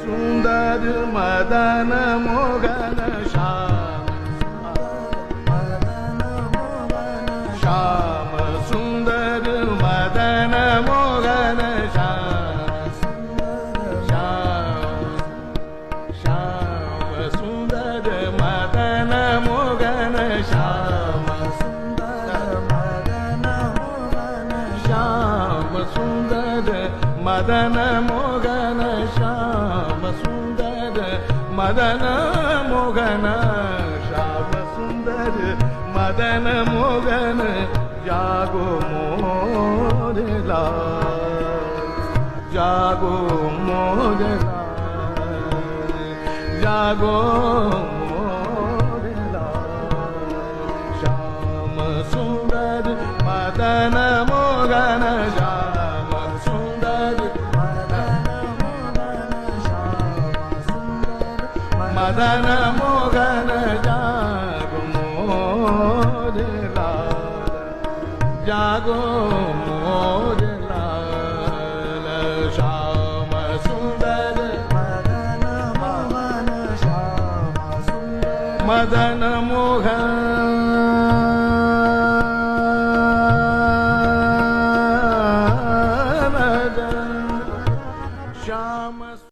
सुंदर मदन मोहन श्याम श्याम सुंदर मदन मोहन श्याम श्याम सुंदर मदन मोहन श्याम श्याम सुंदर मदन मोहन श्याम सुंदर मदन मोहन श्याम सुंदर मदन मोहन जागो मोर लाल जागो मोर लाल जागो मोर लाल श्याम सुंदर मदन मोहन श्याम सुंदर मदन मोहन जागो मोर लाल जागो मोर लाल श्याम सुंदर मदन मोहन